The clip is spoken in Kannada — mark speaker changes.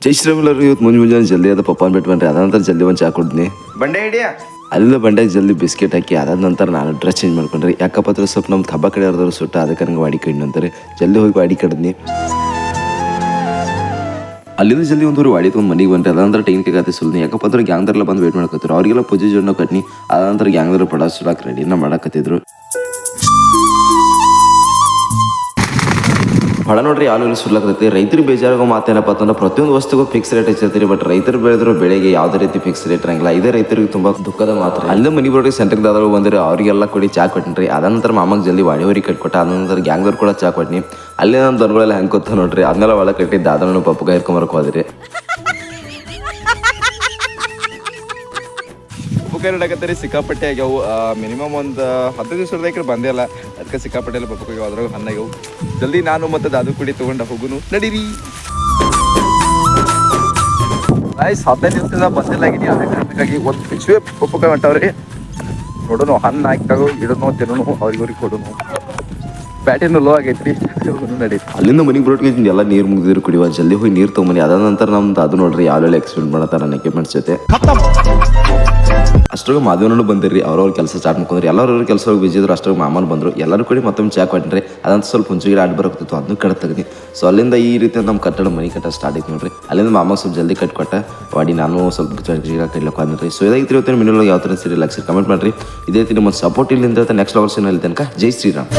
Speaker 1: ಜೈ ಶ್ರೀರಾಮುಲರು ಇವತ್ತು ಮುಂಜಾನೆ ಜಲ್ದಿ ಅದ ಪಪ್ಪಾನ್ ಬಿಟ್ಟು ಬನ್ರಿ ಅದಂತರ ಜಲ್ದಿ ಒಂದು ಚಾ ಕುಡ್ತೀನಿ
Speaker 2: ಬಂಡೆ ಹಿಡಿಯಾ
Speaker 1: ಅಲ್ಲ ಬಂಡೆಗೆ ಜಲ್ದಿ ಬಿಸ್ಕೆಟ್ ಹಾಕಿ ಅದಾದ ನಂತರ ನಾನು ಡ್ರೆಸ್ ಚೇಂಜ್ ಮಾಡ್ಕೊಂಡ್ರಿ ಯಾಕಪ್ಪ ಅಂದ್ರೆ ಸ್ವಲ್ಪ ನಮ್ಮ ಹಬ್ಬ ಕಡೆ ಯಾರ್ದಾರು ಸುಟ್ಟ ಅದಕ್ಕೆ ನಂಗೆ ವಾಡಿ ಕಡಿನ ಅಂತಾರೆ ಜಲ್ದಿ ಹೋಗಿ ವಾಡಿ ಕಡ್ನಿ ಅಲ್ಲಿಂದ ಜಲ್ದಿ ಒಂದು ವಾಡಿ ತೊಗೊಂಡು ಮನೆಗೆ ಬಂದ್ರೆ ಅದಂತರ ಟೈಮ್ ಕತೆ ಸುಲ್ನಿ ಯಾಕಪ್ಪ ಅಂದ್ರೆ ಗ್ಯಾಂಗ್ದರ್ಲ ಬಂದು ವೇಟ್ ಮಾಡ್ಕೊತಾರೆ ಅವ್ರಿಗೆಲ್ಲ ಪೂಜೆ ಜೋಡ್ನ ಕಟ್ನಿ ಅದಂತರ ಗ್ಯಾಂಗ್ದರ್ ಪಡ ಸುಡಾಕ್ ರೆಡಿನ ಮಾಡಕತ್ತಿದ್ರು ಹೊಳ ನೋಡ್ರಿ ಯಾವ್ದು ಸುಡ್ಲಾಕತ್ತೈತಿ ರೈತರಿಗೆ ಬೇಜಾರಾಗೋ ಮಾತೇನಪ್ಪ ಅಂತಂದ್ರೆ ಪ್ರತಿಯೊಂದು ವಸ್ತುಗೂ ಫಿಕ್ಸ್ ರೇಟ್ ಹಚ್ಚಿರ್ತೀರಿ ಬಟ್ ರೈತರು ಬೆಳೆದ್ರು ಬೆಳೆಗೆ ಯಾವುದೇ ರೀತಿ ಫಿಕ್ಸ್ ರೇಟ್ ಇರಂಗಿಲ್ಲ ಇದೇ ರೈತರಿಗೆ ತುಂಬಾ ದುಃಖದ ಮಾತ್ರ ಅಲ್ಲೇ ಮನಿ ಬರೋರಿಗೆ ಸೆಂಟ್ರಿಗೆ ದಾದ್ರು ಬಂದ್ರೆ ಅವರಿಗೆಲ್ಲ ಕೊಡಿ ಚಾ ಕೊಟ್ಟಿನ್ರಿ ಅದಂತರ ಮಾಮಾಗ ಜಲ್ದಿ ವಾಡಿ ಕಟ್ಕೊಟ್ಟ ಅದಂತರ ಗ್ಯಾಂಗ್ದವ್ರು ಕೂಡ ಚಾ ಕೊಟ್ಟಿನಿ ಅಲ್ಲೇ ನಮ್ಮ ದನಗಳೆಲ್ಲ ಹೆಂಗೆ ಕೂತ ನೋಡ್ರಿ ಅದನ್ನೆಲ್ಲ ಒಳ ಕಟ್ಟಿ ದಾದನ ಪಪ್ಪಗ ಹಿಡ್ಕೊಂಬರಕ್ ಹೋದ್ರಿ
Speaker 2: ಉಪ್ಪುಕಾಯಿ ಹಿಡಕತ್ತಾರೆ ಸಿಕ್ಕಾಪಟ್ಟೆ ಆಗ್ಯಾವು ಮಿನಿಮಮ್ ಒಂದು 10 ದಿವಸದ ಬಂದೇ ಇಲ್ಲ ಅದಕ್ಕೆ ಸಿಕ್ಕಾಪಟ್ಟೆ ಎಲ್ಲ ಬಪ್ಪಕಾಯಿ ಅದ್ರಾಗ ಹಣ್ಣಾಗ್ಯಾವು ಜಲ್ದಿ ನಾನು ಮತ್ತು ದಾದು ಕುಡಿ ತೊಗೊಂಡು ಹೋಗುನು ನಡೀರಿ ಆಯ್ತು 15 ದಿವಸದ ಬಂದಿಲ್ಲಾಗಿನಿ ಅದಕ್ಕಾಗಿ ಒಂದು ಪಿಚ್ಚುವೆ ಉಪ್ಪುಕಾಯಿ ಹೊಂಟವ್ರಿ ನೋಡೋನು ಹಣ್ಣು ಹಾಕ್ತಾಗೋ ಇಡೋನು ತಿನ್ನೋನು ಅವ್ರಿಗೆ ಕೊಡೋನು ಬ್ಯಾಟಿನ ಲೋ ಆಗೈತ್ರಿ ನಡೀತಿ
Speaker 1: ಅಲ್ಲಿಂದ ಮನೆಗೆ ಬರೋಟ್ಗೆ ಎಲ್ಲ ನೀರು ಮುಗಿದಿರು ಕುಡಿಯುವ ಜಲ್ದಿ ಹೋಗಿ ನೀರು ತೊಗೊಂಬನಿ ಅದಾದ ನಂತರ ನಮ್ದು ಅದು ನೋಡ್ರಿ ಯಾವೆಲ್ಲ ಎಕ್ಸ್ಪೆರಿಮೆಂಟ್ ಮಾಡತ್ತಾರ ನನ್ನ ಎಕ್ವಿಪ್ಮೆಂಟ್ಸ್ ಜೊತೆ ಅಷ್ಟ್ರಾಗ ಮಾಧವನೂ ಬಂದಿರಿ ಅವ್ರವ್ರ ಕೆಲಸ ಸ್ಟಾರ್ಟ್ ಮಾಡ್ಕೊಂಡ್ರಿ ಎಲ್ಲರವ್ರ ಕೆಲಸ ಹೋಗಿ ಬಿಜಿ ಇದ್ರು ಅಷ್ಟ್ರಾಗ ಮಾಮನ್ ಬಂದರು ಎಲ್ಲರೂ ಕೂಡ ಮತ್ತೊಮ್ಮೆ ಚಾ ಕೊಟ್ಟಿರಿ ಅದಂತ ಸ್ವಲ್ಪ ಹುಂಚಿಗೆ ಆಡ್ ಬರೋಕ್ತಿತ್ತು ಅದನ್ನು ಕಡೆ ತೆಗ್ದು ಸೊ ಅಲ್ಲಿಂದ ಈ ರೀತಿ ನಮ್ಮ ಕಟ್ಟಡ ಮನೆ ಕಟ್ಟ ಸ್ಟಾರ್ಟ್ ಐತಿ ನೋಡ್ರಿ ಅಲ್ಲಿಂದ ಮಾಮ ಸ್ವಲ್ಪ ಜಲ್ದಿ ಕಟ್ಕೊಟ್ಟ ವಾಡಿ ನಾನು ಸ್ವಲ್ಪ ಕಟ್ಲಕ್ಕೆ ಬಂದ್ರಿ ಸೊ ಇದಾಗಿತ್ತು ಇವತ್ತಿನ ಮಿನಿಮಲ್ ಯಾವ ಥರ ಸರಿ ಲಕ್ಷ ಕಮೆಂಟ್ ಮಾಡಿರಿ ಇದೇ ರೀತಿ ನಿಮ್ಮ ಸಪೋರ್ಟ್ ಇಲ್ಲಿಂದ ನೆಕ್ಸ್ಟ್ ಅವರ್ಸ್ ಏನು ತನಕ ಜೈ ಶ್ರೀರಾಮ್.